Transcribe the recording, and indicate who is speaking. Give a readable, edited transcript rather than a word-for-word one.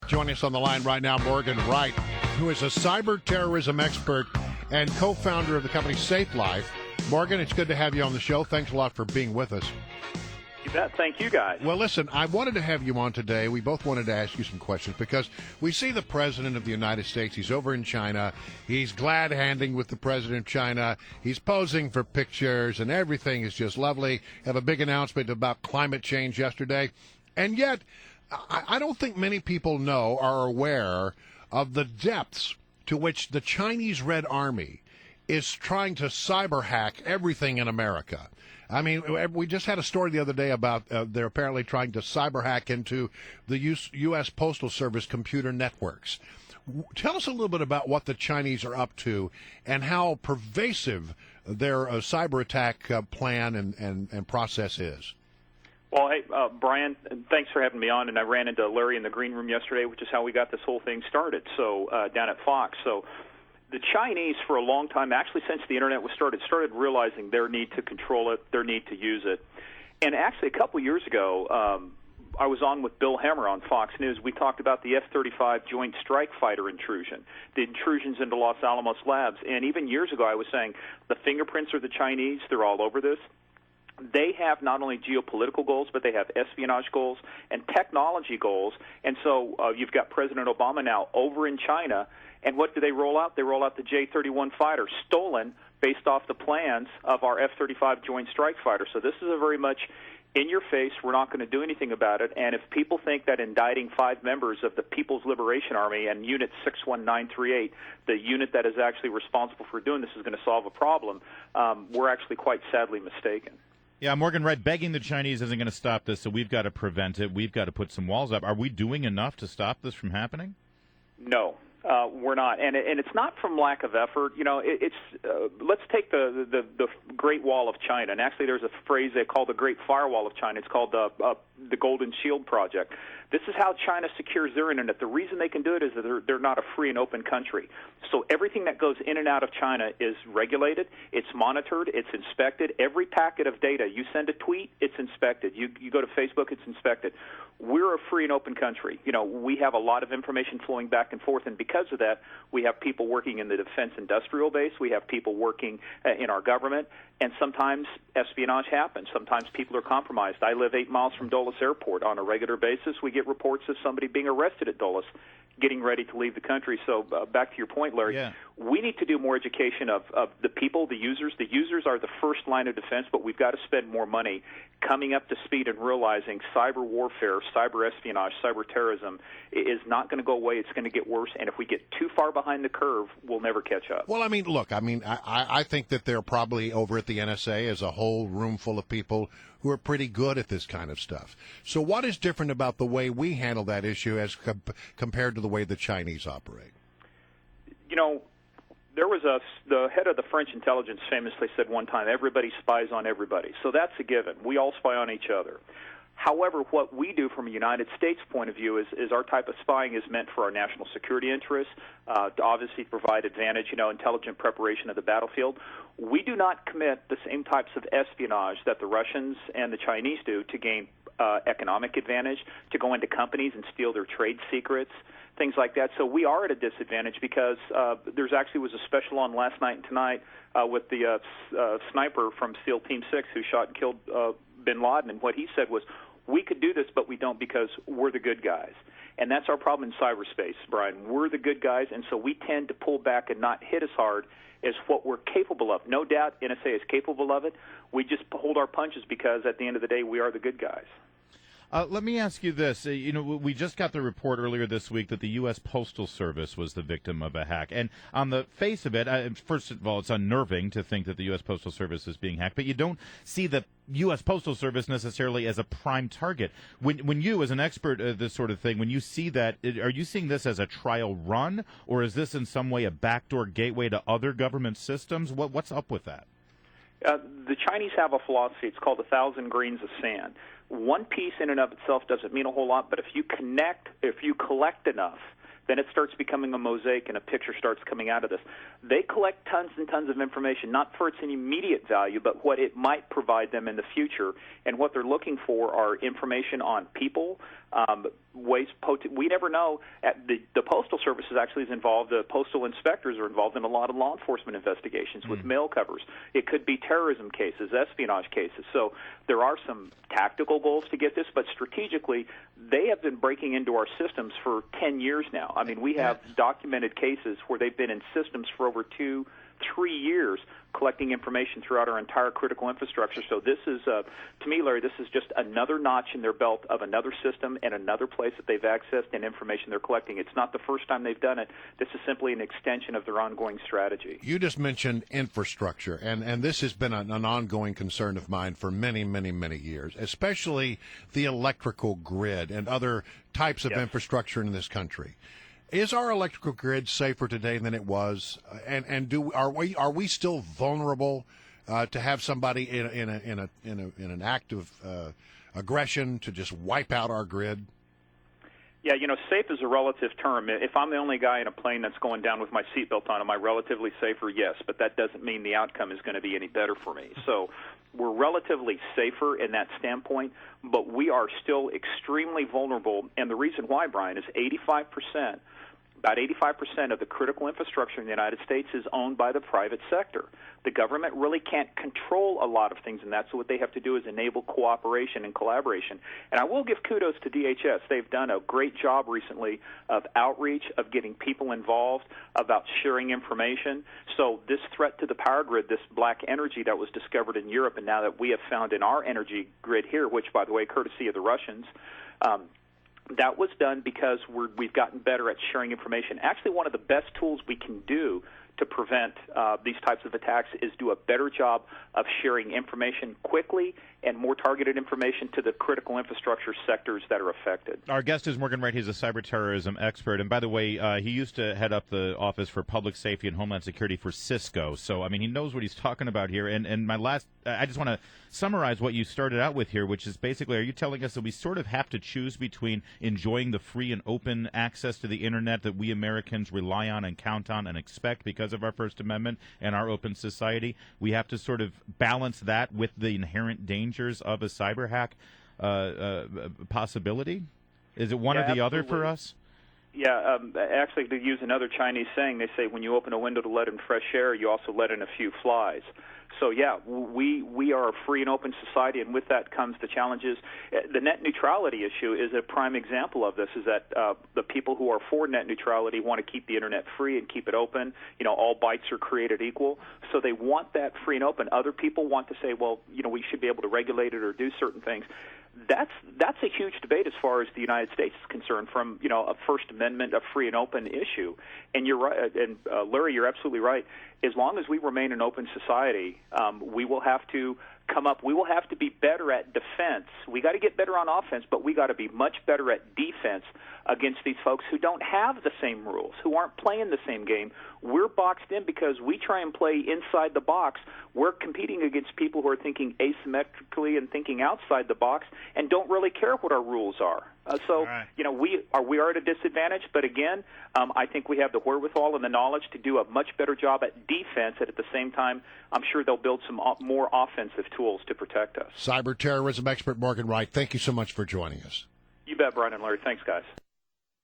Speaker 1: Joining us on the line right now, Morgan Wright, who is a cyber terrorism expert and co-founder of the company Safe Life. Morgan, it's good to have you on the show. Thanks a lot for being with us.
Speaker 2: You bet. Thank you, guys.
Speaker 1: Well, listen, I wanted to have you on today. We both wanted to ask you some questions because we see the President of the United States. He's over in China. He's glad-handing with the President of China. He's posing for pictures, and everything is just lovely. Have a big announcement about climate change yesterday. And yet, I don't think many people know or are aware of the depths to which the Chinese Red Army is trying to cyber hack everything in America. I mean, we just had a story the other day about they're apparently trying to cyber hack into the U.S. Postal Service computer networks. Tell us a little bit about what the Chinese are up to and how pervasive their cyber attack plan and process is.
Speaker 2: Well, hey, Brian, thanks for having me on. And I ran into Larry in the green room yesterday, which is how we got this whole thing started, so down at Fox. So the Chinese, for a long time, actually since the Internet was started realizing their need to control it, their need to use it. And actually, a couple years ago, I was on with Bill Hemmer on Fox News. We talked about the F-35 Joint Strike Fighter intrusion, the intrusions into Los Alamos Labs. And even years ago, I was saying the fingerprints are the Chinese. They're all over this. They have not only geopolitical goals, but they have espionage goals and technology goals. And so you've got President Obama now over in China. And what do they roll out? They roll out the J-31 fighter, stolen based off the plans of our F-35 Joint Strike Fighter. So this is a very much in your face, we're not going to do anything about it. And if people think that indicting 5 members of the People's Liberation Army and Unit 61938, the unit that is actually responsible for doing this, is going to solve a problem, we're actually quite sadly mistaken.
Speaker 3: Yeah, Morgan Wright, begging the Chinese isn't going to stop this, so we've got to prevent it. We've got to put some walls up. Are we doing enough to stop this from happening?
Speaker 2: No. We're not, and it's not from lack of effort. You know, let's take the Great Wall of China, and actually there's a phrase they call the Great Firewall of China. It's called the Golden Shield Project. This is how China secures their internet. The reason they can do it is that they're not a free and open country. So everything that goes in and out of China is regulated, it's monitored, it's inspected. Every packet of data, you send a tweet, it's inspected. You go to Facebook, it's inspected. We're a free and open country. You know, we have a lot of information flowing back and forth, and because of that, we have people working in the defense industrial base. We have people working in our government, and sometimes espionage happens. Sometimes people are compromised. I live 8 miles from Dulles Airport. On a regular basis, we get reports of somebody being arrested at Dulles, getting ready to leave the country. So back to your point, Larry, we need to do more education of the people, the users. The users are the first line of defense, but we've got to spend more money coming up to speed and realizing cyber warfare, cyber espionage, cyber terrorism is not going to go away. It's going to get worse, and if we get too far behind the curve, we'll never catch up.
Speaker 1: Well, I mean, look, I think that they're probably over at the NSA as a whole room full of people who are pretty good at this kind of stuff. So what is different about the way we handle that issue as compared to the way the Chinese operate?
Speaker 2: You know, there was the head of the French intelligence famously said one time, everybody spies on everybody. So that's a given. We all spy on each other. However, what we do from a United States point of view is our type of spying is meant for our national security interests, to obviously provide advantage, intelligent preparation of the battlefield. We do not commit the same types of espionage that the Russians and the Chinese do to gain economic advantage, to go into companies and steal their trade secrets, things like that. So we are at a disadvantage because there's actually was a special on last night and tonight with the sniper from SEAL Team 6 who shot and killed bin Laden, and what he said was, we could do this, but we don't because we're the good guys. And that's our problem in cyberspace, Brian. We're the good guys, and so we tend to pull back and not hit as hard as what we're capable of. No doubt NSA is capable of it. We just hold our punches because at the end of the day, we are the good guys.
Speaker 3: Let me ask you this. We just got the report earlier this week that the U.S. Postal Service was the victim of a hack. And on the face of it, first of all, it's unnerving to think that the U.S. Postal Service is being hacked, but you don't see the U.S. Postal Service necessarily as a prime target. When you, as an expert at this sort of thing, when you see that, are you seeing this as a trial run, or is this in some way a backdoor gateway to other government systems? What's up with that?
Speaker 2: The Chinese have a philosophy. It's called 1,000 grains of sand. One piece in and of itself doesn't mean a whole lot, but if you collect enough, then it starts becoming a mosaic and a picture starts coming out of this. They collect tons and tons of information, not for its immediate value, but what it might provide them in the future. And what they're looking for are information on people, We never know. The Postal Service is involved. The postal inspectors are involved in a lot of law enforcement investigations with mail covers. It could be terrorism cases, espionage cases. So there are some tactical goals to get this, but strategically, they have been breaking into our systems for 10 years now. I mean, we have documented cases where they've been in systems for over 2-3 years collecting information throughout our entire critical infrastructure. So this is, to me, Larry, this is just another notch in their belt of another system and another place that they've accessed and information they're collecting. It's not the first time they've done it. This is simply an extension of their ongoing strategy.
Speaker 1: You just mentioned infrastructure, and this has been an ongoing concern of mine for many, many, many years, especially the electrical grid and other types of infrastructure in this country. Is our electrical grid safer today than it was? And are we still vulnerable to have somebody in an act of aggression to just wipe out our grid?
Speaker 2: Yeah, safe is a relative term. If I'm the only guy in a plane that's going down with my seatbelt on, am I relatively safer? Yes, but that doesn't mean the outcome is going to be any better for me. So we're relatively safer in that standpoint, but we are still extremely vulnerable. And the reason why, Brian, is about 85% of the critical infrastructure in the United States is owned by the private sector. The government really can't control a lot of things, and that's what they have to do is enable cooperation and collaboration. And I will give kudos to DHS. They've done a great job recently of outreach, of getting people involved, about sharing information. So this threat to the power grid, this black energy that was discovered in Europe and now that we have found in our energy grid here, which, by the way, courtesy of the Russians, that was done because we've gotten better at sharing information. Actually, one of the best tools we can do to prevent these types of attacks is do a better job of sharing information quickly and more targeted information to the critical infrastructure sectors that are affected.
Speaker 3: Our guest is Morgan Wright. He's a cyber terrorism expert. And by the way, he used to head up the Office for Public Safety and Homeland Security for Cisco. So, I mean, he knows what he's talking about here. And I just want to summarize what you started out with here, which is basically, are you telling us that we sort of have to choose between enjoying the free and open access to the Internet that we Americans rely on and count on and expect because of our First Amendment and our open society? We have to sort of balance that with the inherent dangers of a cyber hack possibility? Is it one or the other for us?
Speaker 2: Yeah, actually, to use another Chinese saying, they say when you open a window to let in fresh air, you also let in a few flies. So, yeah, we are a free and open society, and with that comes the challenges. The net neutrality issue is a prime example of this, is that the people who are for net neutrality want to keep the Internet free and keep it open. All bytes are created equal, so they want that free and open. Other people want to say, well, we should be able to regulate it or do certain things. That's a huge debate as far as the United States is concerned, from a First Amendment, a free and open issue. And you're right, and Larry, you're absolutely right. As long as we remain an open society, we will have to we will have to be better at defense. We got to get better on offense, but we got to be much better at defense against these folks who don't have the same rules, who aren't playing the same game. We're boxed in because we try and play inside the box. We're competing against people who are thinking asymmetrically and thinking outside the box and don't really care what our rules are.
Speaker 3: Right.
Speaker 2: We are at a disadvantage, but again, I think we have the wherewithal and the knowledge to do a much better job at defense, and at the same time, I'm sure they'll build some more offensive tools to protect us.
Speaker 1: Cyber terrorism expert Morgan Wright, thank you so much for joining us.
Speaker 2: You bet, Brian and Larry. Thanks, guys.